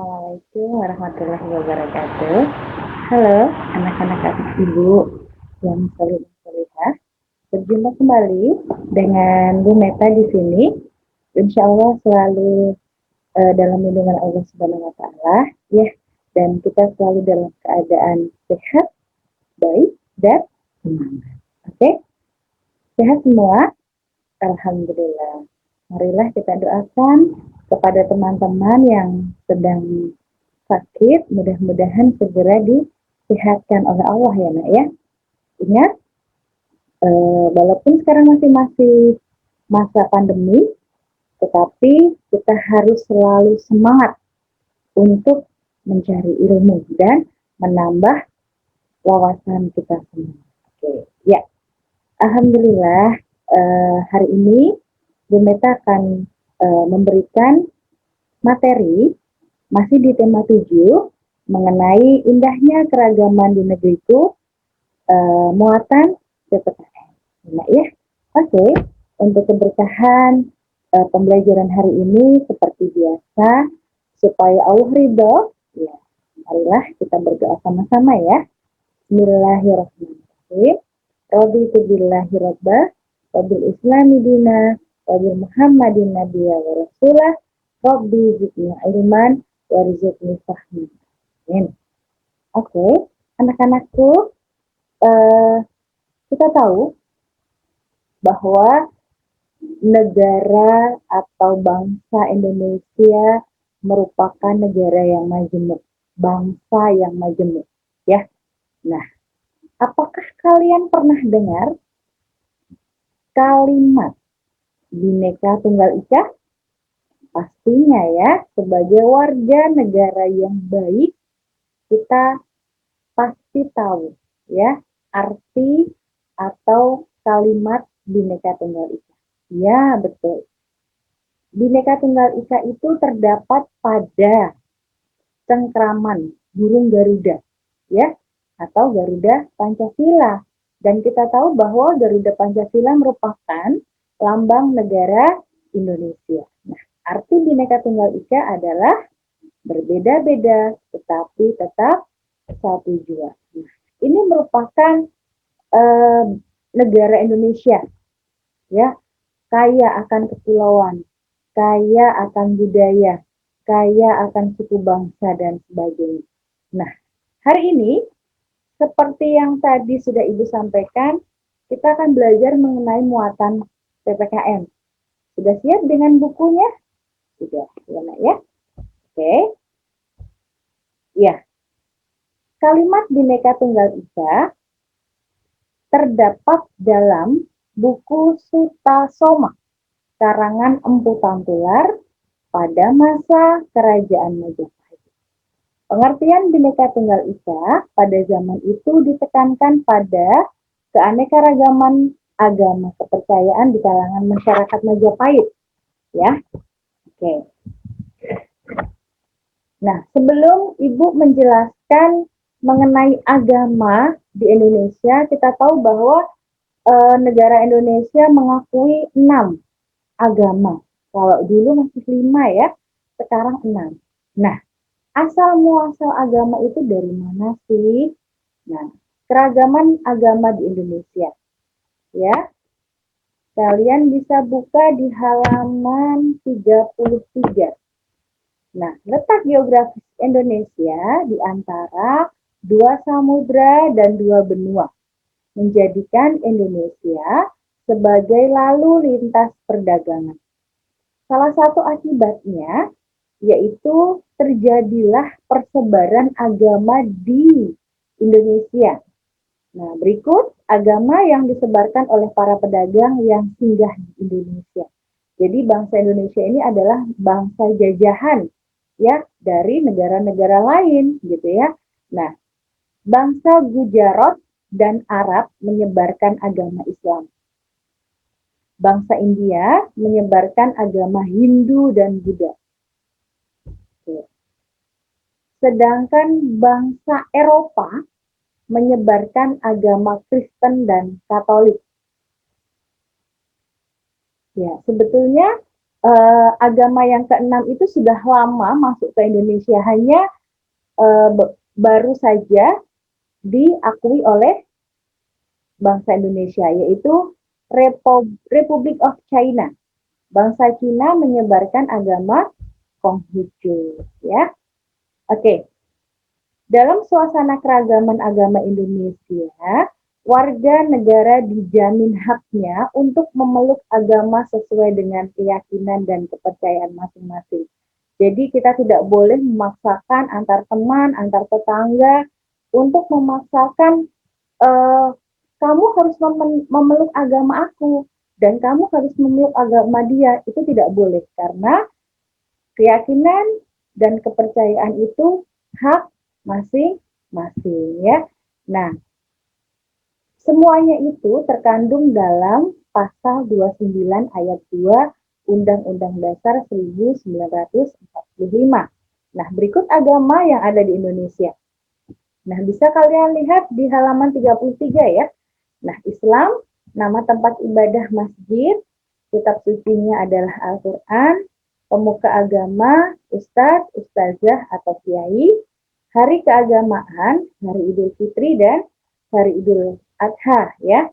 Assalamualaikum warahmatullahi wabarakatuh. Halo anak-anak adik ibu yang solid solihah. Berjumpa kembali dengan Bu Meta di sini. Insya Allah selalu dalam lindungan Allah Subhanahu Wa Taala, ya. Dan kita selalu dalam keadaan sehat, baik dan semangat. Oke, sehat semua. Alhamdulillah. Marilah kita doakan kepada teman-teman yang sedang sakit, mudah-mudahan segera disehatkan oleh Allah ya nak ya. Ingat, walaupun sekarang masih masa pandemi, tetapi kita harus selalu semangat untuk mencari ilmu dan menambah wawasan kita semua. Oke, ya. Alhamdulillah, hari ini Bu Meta akan memberikan materi masih di tema 7 mengenai indahnya keragaman di negeriku, muatan PPKN. Nah, ya. Oke, untuk keberkahan pembelajaran hari ini seperti biasa, supaya Allah ridho, ya, marilah kita berdoa sama-sama ya. Bismillahirrahmanirrahim. Raditu billahi rabbah, wabil islami dina, wabil muhammadin nabiyya wa rasulah, rabbi zidni ilman, warzuqni fahmi. Oke, anak-anakku, kita tahu bahwa negara atau bangsa Indonesia merupakan negara yang majemuk, bangsa yang majemuk, ya. Nah, apakah kalian pernah dengar kalimat Bhinneka Tunggal Ika? Pastinya ya, sebagai warga negara yang baik, kita pasti tahu ya arti atau kalimat Bhinneka Tunggal Ika. Ya, betul. Bhinneka Tunggal Ika itu terdapat pada cengkraman burung Garuda, ya, atau Garuda Pancasila. Dan kita tahu bahwa Garuda Pancasila merupakan lambang negara Indonesia. Nah, arti Bhinneka Tunggal Ika adalah berbeda-beda, tetapi tetap satu jua. Nah, ini merupakan negara Indonesia, ya, kaya akan kepulauan, kaya akan budaya, kaya akan suku bangsa dan sebagainya. Nah, hari ini seperti yang tadi sudah Ibu sampaikan, kita akan belajar mengenai muatan PPKN. Sudah siap dengan bukunya? Sudah, ya nak ya. Oke. Ya. Kalimat Bhinneka Tunggal Ika terdapat dalam buku Sutasoma karangan Empu Tampular pada masa Kerajaan Majapahit. Pengertian Bhinneka Tunggal Ika pada zaman itu ditekankan pada keanekaragaman agama kepercayaan di kalangan masyarakat Majapahit. Ya, oke. Nah, sebelum Ibu menjelaskan mengenai agama di Indonesia, kita tahu bahwa negara Indonesia mengakui 6 agama. Kalau dulu masih 5 ya, sekarang 6. Nah, asal muasal agama itu dari mana sih? Nah, keragaman agama di Indonesia. Ya, kalian bisa buka di halaman 33. Nah, letak geografis Indonesia di antara 2 samudra dan 2 benua menjadikan Indonesia sebagai lalu lintas perdagangan. Salah satu akibatnya yaitu terjadilah persebaran agama di Indonesia. Nah, berikut agama yang disebarkan oleh para pedagang yang singgah di Indonesia. Jadi bangsa Indonesia ini adalah bangsa jajahan ya dari negara-negara lain gitu ya. Nah, bangsa Gujarat dan Arab menyebarkan agama Islam. Bangsa India menyebarkan agama Hindu dan Buddha. Sedangkan bangsa Eropa menyebarkan agama Kristen dan Katolik. Ya, sebetulnya agama yang keenam itu sudah lama masuk ke Indonesia, hanya baru saja diakui oleh bangsa Indonesia, yaitu Republic of China. Bangsa Cina menyebarkan agama Konghucu, ya. Oke. Dalam suasana keragaman agama Indonesia, warga negara dijamin haknya untuk memeluk agama sesuai dengan keyakinan dan kepercayaan masing-masing. Jadi kita tidak boleh memaksakan antar teman, antar tetangga untuk memaksakan kamu harus memeluk agama aku dan kamu harus memeluk agama dia. Itu tidak boleh karena keyakinan dan kepercayaan itu hak masing-masing, ya. Nah, semuanya itu terkandung dalam pasal 29 ayat 2 Undang-Undang Dasar 1945. Nah, berikut agama yang ada di Indonesia. Nah, bisa kalian lihat di halaman 33, ya. Nah, Islam, nama tempat ibadah masjid, kitab sucinya adalah Al-Quran, pemuka agama, ustadz, ustazah, atau kiai, hari keagamaan, hari Idul Fitri dan hari Idul Adha, ya.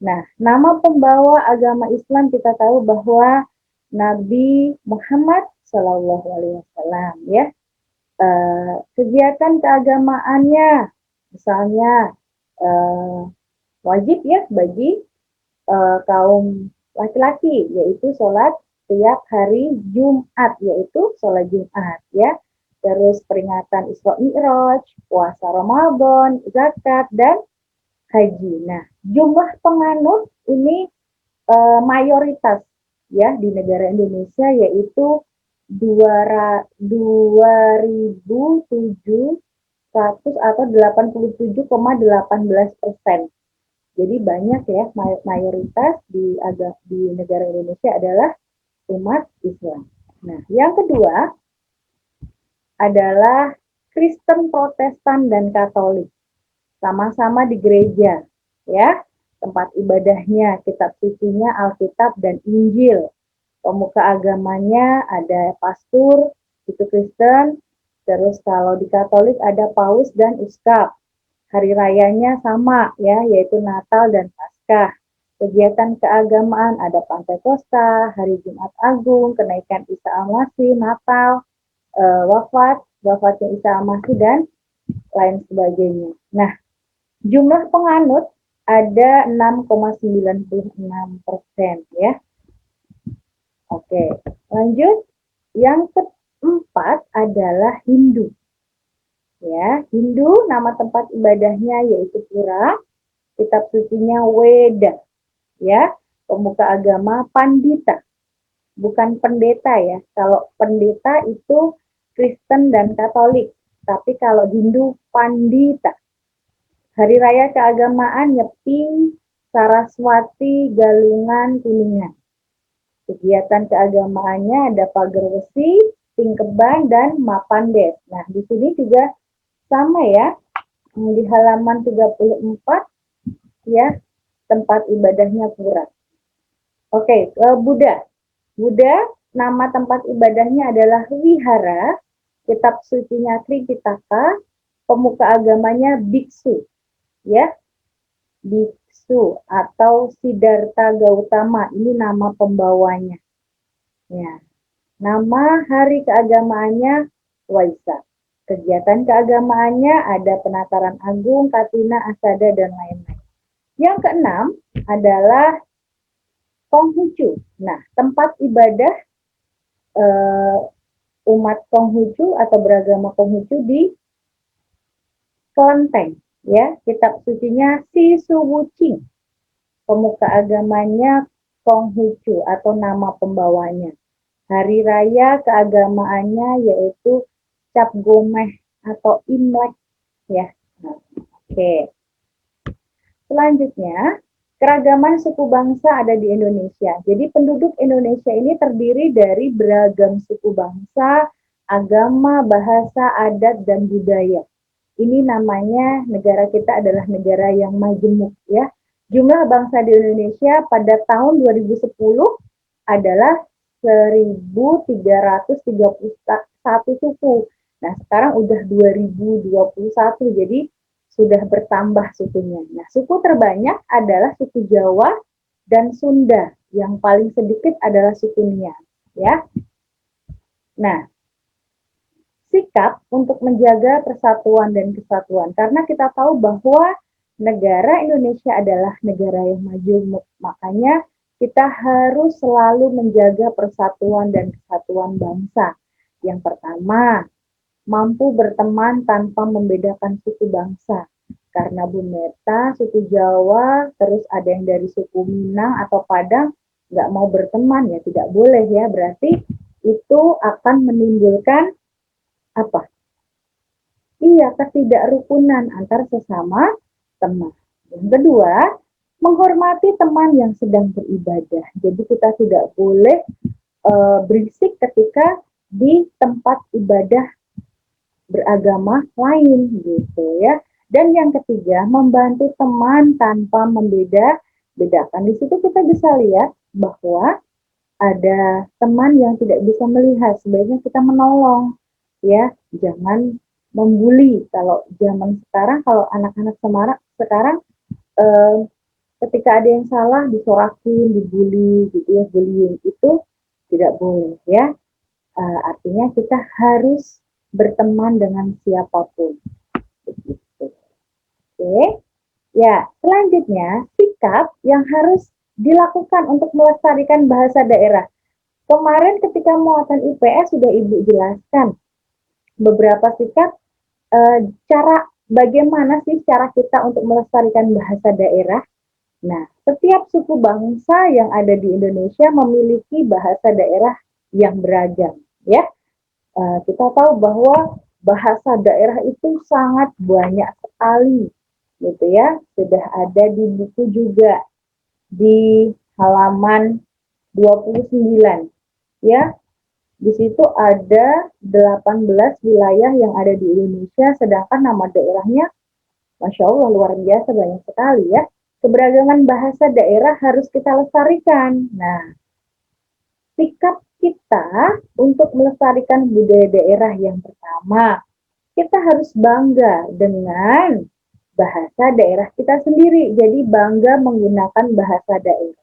Nah, nama pembawa agama Islam kita tahu bahwa Nabi Muhammad Shallallahu Alaihi Wasallam, ya. Kegiatan keagamaannya, misalnya wajib ya bagi kaum laki-laki, yaitu sholat setiap hari Jumat, yaitu sholat Jumat, ya. Terus peringatan Isra Mi'raj, puasa Ramadan, zakat, dan haji. Nah, jumlah penganut ini mayoritas ya di negara Indonesia, yaitu 2.700 atau 87,18%. Jadi banyak ya, mayoritas di negara Indonesia adalah umat Islam. Nah, yang kedua adalah Kristen, Protestan, dan Katolik. Sama-sama di gereja, ya. Tempat ibadahnya, kitab sucinya Alkitab dan Injil. Pemuka agamanya ada pastor, itu Kristen. Terus kalau di Katolik ada paus dan uskap. Hari rayanya sama ya, yaitu Natal dan Paskah. Kegiatan keagamaan ada Pantekosta, Hari Jumat Agung, kenaikan Isa Al-Masih, Natal, wafatnya Isa Al-Masih, dan lain sebagainya. Nah, jumlah penganut ada 6,96% ya. Oke, lanjut. Yang keempat adalah Hindu. Ya, Hindu nama tempat ibadahnya yaitu Pura, kitab sucinya Weda, ya. Pemuka agama Pandita, bukan pendeta ya. Kalau pendeta itu Kristen dan Katolik, tapi kalau Hindu Pandita. Hari raya keagamaan Nyepi, Saraswati, Galungan, Kuningan. Kegiatan keagamaannya ada pagar besi, tingkeban, dan mapandes. Nah, di sini juga sama ya, di halaman 34 ya, tempat ibadahnya Pura. Oke, Buddha. Buddha, nama tempat ibadahnya adalah Wihara, kitab sucinya Tripitaka, pemuka agamanya biksu, ya. Biksu atau Siddhartha Gautama, ini nama pembawanya. Ya. Nama hari keagamaannya Waisak. Kegiatan keagamaannya ada Penataran Agung, Katina, Asada, dan lain-lain. Yang keenam adalah Konghucu. Nah, tempat ibadah umat Konghucu atau beragama Konghucu di Kelenteng, ya. Kitab sucinya Sisuwuching. Pemuka agamanya Konghucu atau nama pembawanya. Hari raya keagamaannya yaitu Cap Gomeh atau Imlek, ya. Nah, oke. Selanjutnya, keragaman suku bangsa ada di Indonesia. Jadi penduduk Indonesia ini terdiri dari beragam suku bangsa, agama, bahasa, adat, dan budaya. Ini namanya negara kita adalah negara yang majemuk, ya. Jumlah bangsa di Indonesia pada tahun 2010 adalah 1331 suku. Nah, sekarang udah 2021, jadi sudah bertambah sukunya. Nah, suku terbanyak adalah suku Jawa dan Sunda. Yang paling sedikit adalah suku Nias, ya. Nah, sikap untuk menjaga persatuan dan kesatuan. Karena kita tahu bahwa negara Indonesia adalah negara yang maju, makanya kita harus selalu menjaga persatuan dan kesatuan bangsa. Yang pertama, mampu berteman tanpa membedakan suku bangsa. Karena Bu Meta, suku Jawa, terus ada yang dari suku Minang atau Padang, nggak mau berteman, ya tidak boleh ya. Berarti itu akan menimbulkan apa? Iya, ketidakrukunan antar sesama teman. Yang kedua, menghormati teman yang sedang beribadah. Jadi kita tidak boleh berisik ketika di tempat ibadah beragama lain gitu ya. Dan yang ketiga, membantu teman tanpa membeda-bedakan. Di situ kita bisa lihat bahwa ada teman yang tidak bisa melihat, sebaiknya kita menolong ya, jangan membuli. Kalau zaman sekarang, kalau anak-anak sekarang eh, ketika ada yang salah disorakin, dibully gitu ya, bullying itu tidak boleh ya. Artinya kita harus berteman dengan siapapun. Begitu. Oke. Ya, selanjutnya sikap yang harus dilakukan untuk melestarikan bahasa daerah. Kemarin ketika muatan IPS sudah Ibu jelaskan beberapa sikap, cara bagaimana sih cara kita untuk melestarikan bahasa daerah. Nah, setiap suku bangsa yang ada di Indonesia memiliki bahasa daerah yang beragam, ya. Kita tahu bahwa bahasa daerah itu sangat banyak sekali, gitu ya. Sudah ada di buku juga di halaman 29, ya. Di situ ada 18 wilayah yang ada di Indonesia, sedangkan nama daerahnya, Masya Allah, luar biasa banyak sekali ya. Keberagaman bahasa daerah harus kita lestarikan. Nah, sikap kita untuk melestarikan budaya daerah yang pertama, kita harus bangga dengan bahasa daerah kita sendiri. Jadi bangga menggunakan bahasa daerah.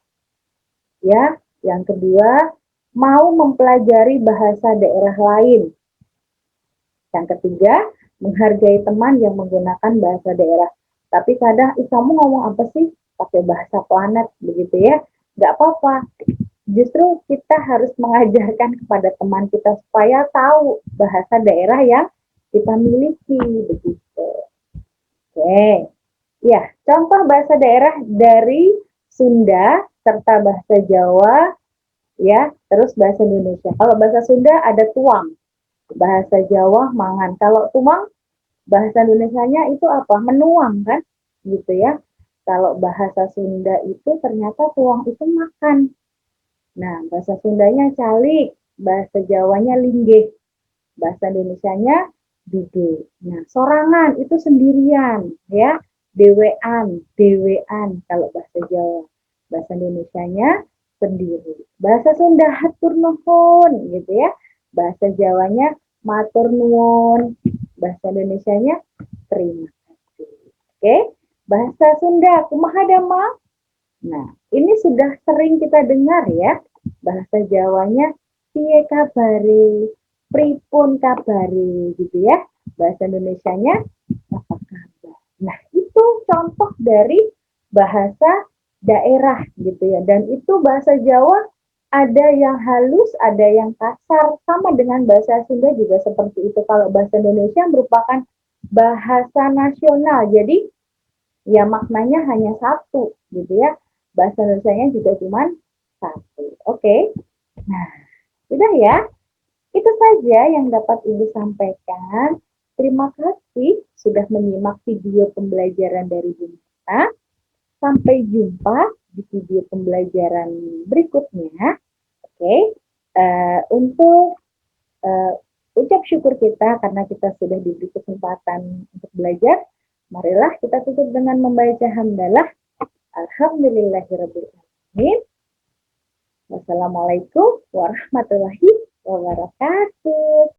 Ya, yang kedua, mau mempelajari bahasa daerah lain. Yang ketiga, menghargai teman yang menggunakan bahasa daerah. Tapi kadang, kamu ngomong apa sih? Pakai bahasa planet, begitu ya. Nggak apa-apa. Justru kita harus mengajarkan kepada teman kita supaya tahu bahasa daerah yang kita miliki, begitu. Oke. Ya, contoh bahasa daerah dari Sunda serta bahasa Jawa, ya, terus bahasa Indonesia. Kalau bahasa Sunda ada tuang, bahasa Jawa mangan. Kalau tuang, bahasa Indonesianya itu apa? Menuang kan, gitu ya. Kalau bahasa Sunda itu ternyata tuang itu makan. Nah, bahasa Sundanya calik, bahasa Jawanya linggih, bahasa Indonesianya dudu. Nah, sorangan itu sendirian, ya, dewean, dewean kalau bahasa Jawa. Bahasa Indonesianya sendiri. Bahasa Sunda hatur nuhun, gitu ya. Bahasa Jawanya matur nuwun. Bahasa Indonesianya terima kasih. Oke, bahasa Sunda kumaha damang? Nah, ini sudah sering kita dengar ya. Bahasa Jawanya piye kabare, pripun kabare gitu ya. Bahasa Indonesianya apa kabar. Nah, itu contoh dari bahasa daerah gitu ya. Dan itu bahasa Jawa ada yang halus, ada yang kasar. Sama dengan bahasa Sunda juga seperti itu. Kalau bahasa Indonesia merupakan bahasa nasional. Jadi ya maknanya hanya satu gitu ya. Bahasa Indonesia juga cuma satu. Oke. Nah, sudah ya. Itu saja yang dapat Ibu sampaikan. Terima kasih sudah menyimak video pembelajaran dari Bu Mita. Sampai jumpa di video pembelajaran berikutnya. Oke. Untuk ucap syukur kita karena kita sudah diberi kesempatan untuk belajar. Marilah kita tutup dengan membaca hamdalah. Alhamdulillahirrabbilalamin. Wassalamualaikum warahmatullahi wabarakatuh.